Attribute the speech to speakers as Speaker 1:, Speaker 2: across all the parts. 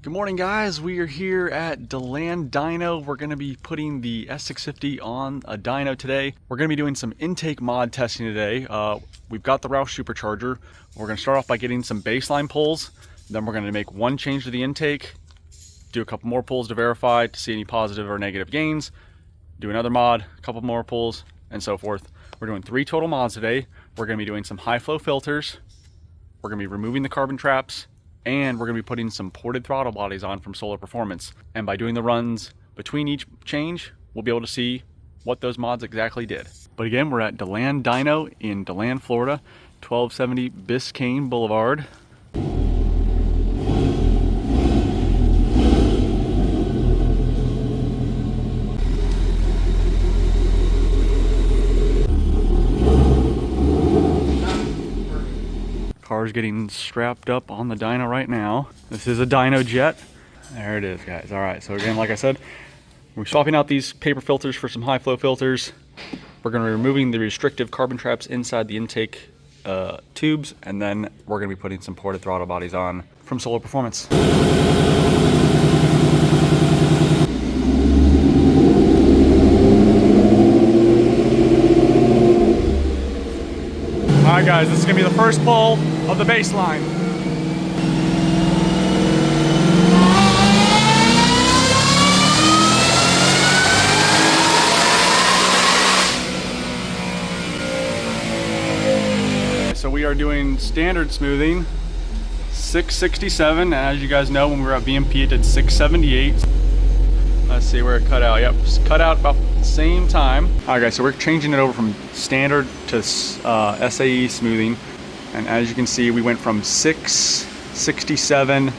Speaker 1: Good morning, guys. We are here at DeLand Dyno. We're going to be putting the S650 on a dyno today. We're going to be doing some intake mod testing today. We've got the ROUSH Supercharger. We're going to start off by getting some baseline pulls. Then we're going to make one change to the intake, do a couple more pulls to verify to see any positive or negative gains, do another mod, a couple more pulls, and so forth. We're doing 3 total mods today. We're going to be doing some high flow filters. We're going to be removing the carbon traps, and we're going to be putting some ported throttle bodies on from Solar Performance. And by doing the runs between each change, we'll be able to see what those mods exactly did. But again, we're at DeLand Dyno in DeLand, Florida, 1270 Biscayne Boulevard. Car's getting strapped up on the dyno right now. This is a dyno jet. There it is, guys. All right, so again, like I said, we're swapping out these paper filters for some high flow filters. We're gonna be removing the restrictive carbon traps inside the intake tubes, and then we're gonna be putting some ported throttle bodies on from Solar Performance. All right, guys, this is gonna be the first pull of the baseline. So we are doing standard smoothing, 667. As you guys know, when we were at VMP, it did 678. Let's see where it cut out. Yep, cut out about the same time. All right, guys, so we're changing it over from standard to SAE smoothing. And as you can see, we went from 667,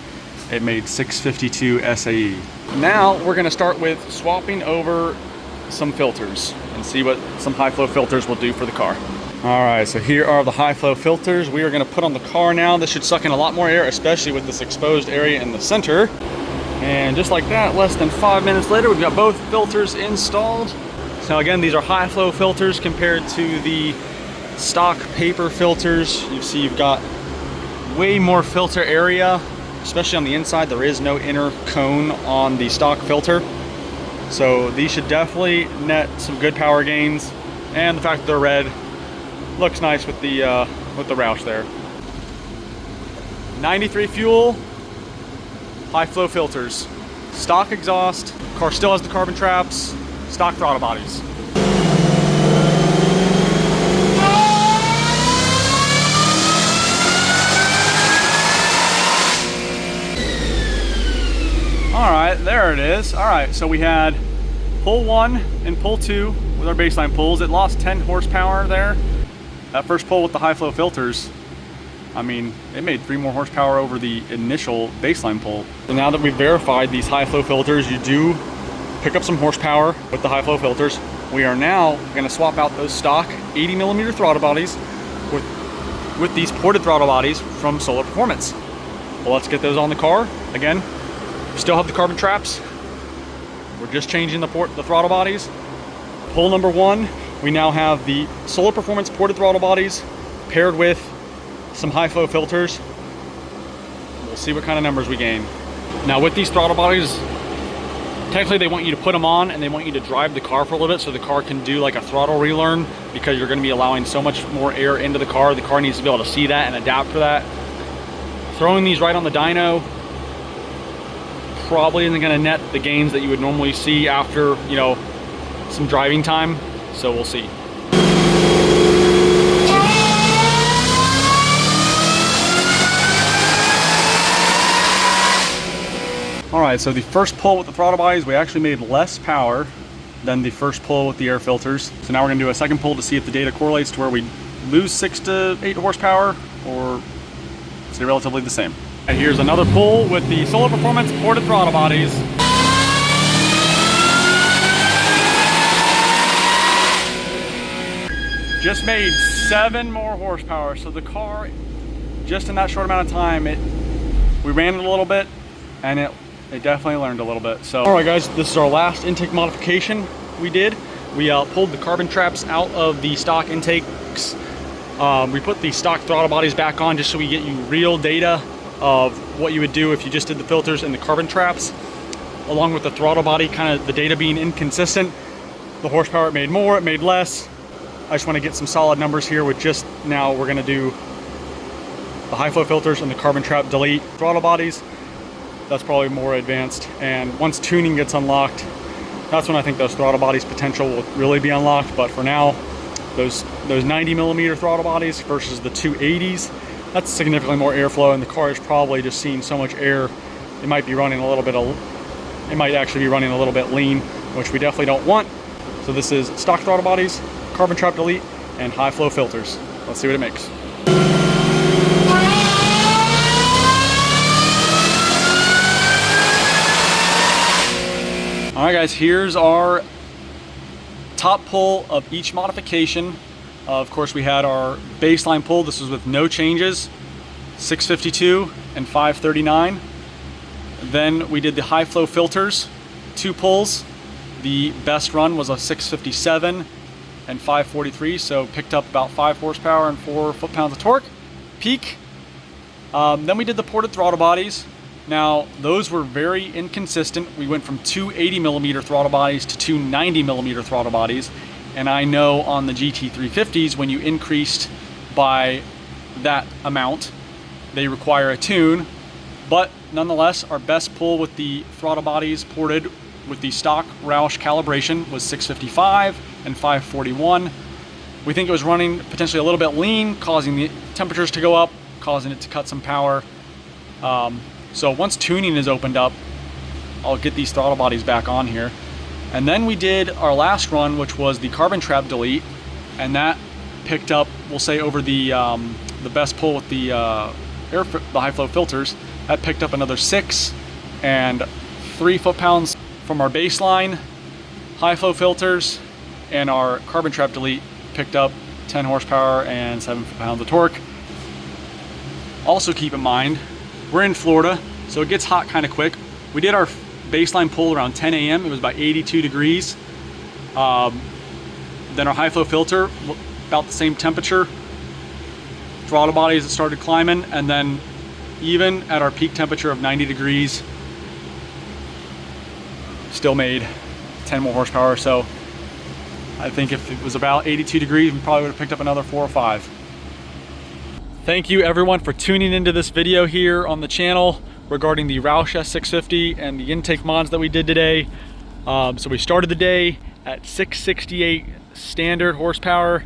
Speaker 1: it made 652 SAE. Now we're gonna start with swapping over some filters and see what some high flow filters will do for the car. All right, so here are the high flow filters we are gonna put on the car now. This should suck in a lot more air, especially with this exposed area in the center. And just like that, less than 5 minutes later, we've got both filters installed. So again, these are high flow filters compared to the stock paper filters. You see you've got way more filter area, especially on the inside. There is no inner cone on the stock filter. So these should definitely net some good power gains. And the fact that they're red looks nice with the Roush there. 93 fuel, high flow filters, stock exhaust, car still has the carbon traps, stock throttle bodies. All right, there it is. All right, so we had pull 1 and pull 2 with our baseline pulls. It lost 10 horsepower there. That first pull with the high flow filters, I mean, it made 3 more horsepower over the initial baseline pull. So now that we've verified these high flow filters, you do pick up some horsepower with the high flow filters. We are now gonna swap out those stock 80mm throttle bodies with these ported throttle bodies from Solar Performance. Well, let's get those on the car. Again, we still have the carbon traps. We're just changing the throttle bodies. Pull number 1, we now have the Solar Performance ported throttle bodies paired with some high flow filters. We'll see what kind of numbers we gain. Now with these throttle bodies, technically they want you to put them on and they want you to drive the car for a little bit so the car can do like a throttle relearn, because you're gonna be allowing so much more air into the car. The car needs to be able to see that and adapt for that. Throwing these right on the dyno probably isn't gonna net the gains that you would normally see after, you know, some driving time. So we'll see. All right, so the first pull with the throttle bodies, we actually made less power than the first pull with the air filters. So now we're gonna do a second pull to see if the data correlates to where we lose 6 to 8 horsepower or stay relatively the same. And here's another pull with the Solar Performance ported throttle bodies. Just made 7 more horsepower. So the car, just in that short amount of time, we ran it a little bit and it definitely learned a little bit. So, all right guys, this is our last intake modification we did. We pulled the carbon traps out of the stock intakes. We put the stock throttle bodies back on just so we get you real data of what you would do if you just did the filters and the carbon traps, along with the throttle body, kind of the data being inconsistent. The horsepower, it made more, it made less. I just want to get some solid numbers here with just now we're going to do the high flow filters and the carbon trap delete throttle bodies. That's probably more advanced. And once tuning gets unlocked, that's when I think those throttle bodies potential will really be unlocked. But for now, those 90 millimeter throttle bodies versus the 280s, that's significantly more airflow, and the car is probably just seeing so much air. It might be running a little bit, it might actually be running a little bit lean, which we definitely don't want. So this is stock throttle bodies, carbon trap delete, and high flow filters. Let's see what it makes. All right guys, here's our top pull of each modification. Of course, we had our baseline pull. This was with no changes, 652 and 539. Then we did the high flow filters, 2 pulls. The best run was a 657 and 543, so picked up about 5 horsepower and 4 foot-pounds of torque, peak. Then we did the ported throttle bodies. Now, those were very inconsistent. We went from 280 millimeter throttle bodies to 290 millimeter throttle bodies. And I know on the GT350s, when you increased by that amount, they require a tune. But nonetheless, our best pull with the throttle bodies ported with the stock Roush calibration was 655 and 541. We think it was running potentially a little bit lean, causing the temperatures to go up, causing it to cut some power. So once tuning is opened up, I'll get these throttle bodies back on here. And then we did our last run, which was the carbon trap delete, and that picked up, we'll say, over the best pull with the high flow filters. That picked up another 6 and 3 foot-pounds from our baseline high flow filters, and our carbon trap delete picked up 10 horsepower and 7 foot-pounds of torque. Also keep in mind, we're in Florida, so it gets hot kind of quick. We did our baseline pull around 10 a.m. It was about 82 degrees. Then our high flow filter, about the same temperature. Throttle bodies started climbing, and then even at our peak temperature of 90 degrees, still made 10 more horsepower. So I think if it was about 82 degrees, we probably would have picked up another 4 or 5. Thank you everyone for tuning into this video here on the channel regarding the Roush S650 and the intake mods that we did today. So we started the day at 668 standard horsepower,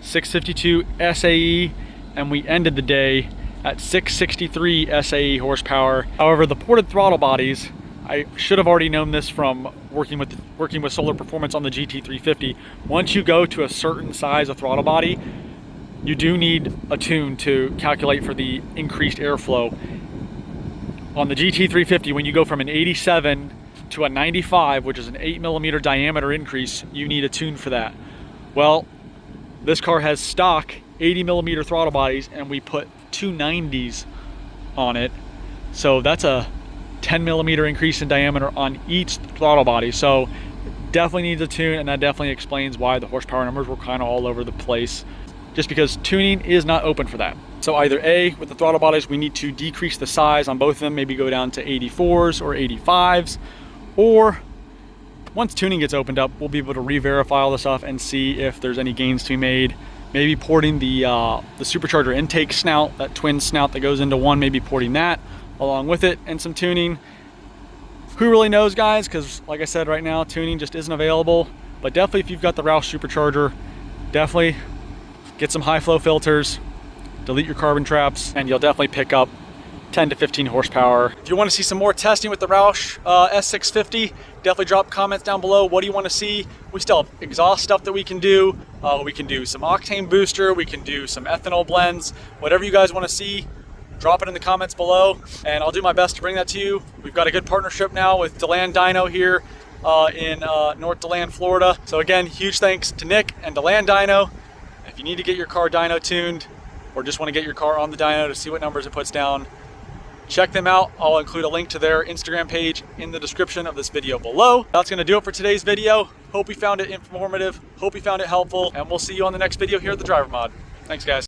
Speaker 1: 652 SAE, and we ended the day at 663 SAE horsepower. However, the ported throttle bodies, I should have already known this from working with Solar Performance on the GT350. Once you go to a certain size of throttle body, you do need a tune to calculate for the increased airflow. On the GT350, when you go from an 87 to a 95, which is an 8 millimeter diameter increase, you need a tune for that. Well, this car has stock 80 millimeter throttle bodies, and we put 290s on it. So that's a 10 millimeter increase in diameter on each throttle body. So definitely needs a tune, and that definitely explains why the horsepower numbers were kind of all over the place, just because tuning is not open for that. So either A, with the throttle bodies, we need to decrease the size on both of them, maybe go down to 84s or 85s, or once tuning gets opened up, we'll be able to re-verify all this stuff and see if there's any gains to be made. Maybe porting the supercharger intake snout, that twin snout that goes into one, maybe porting that along with it, and some tuning. Who really knows, guys, because like I said, right now tuning just isn't available. But definitely, if you've got the ROUSH Supercharger, definitely get some high flow filters, delete your carbon traps, and you'll definitely pick up 10 to 15 horsepower. If you want to see some more testing with the Roush S650, definitely drop comments down below. What do you want to see? We still have exhaust stuff that we can do. We can do some octane booster. We can do some ethanol blends. Whatever you guys want to see, drop it in the comments below, and I'll do my best to bring that to you. We've got a good partnership now with DeLand Dyno here in North DeLand, Florida. So again, huge thanks to Nick and DeLand Dyno. If you need to get your car dyno tuned, or just want to get your car on the dyno to see what numbers it puts down, check them out. I'll include a link to their Instagram page in the description of this video below. That's going to do it for today's video. Hope you found it informative, hope you found it helpful, and we'll see you on the next video here at the Driver Mod. Thanks, guys.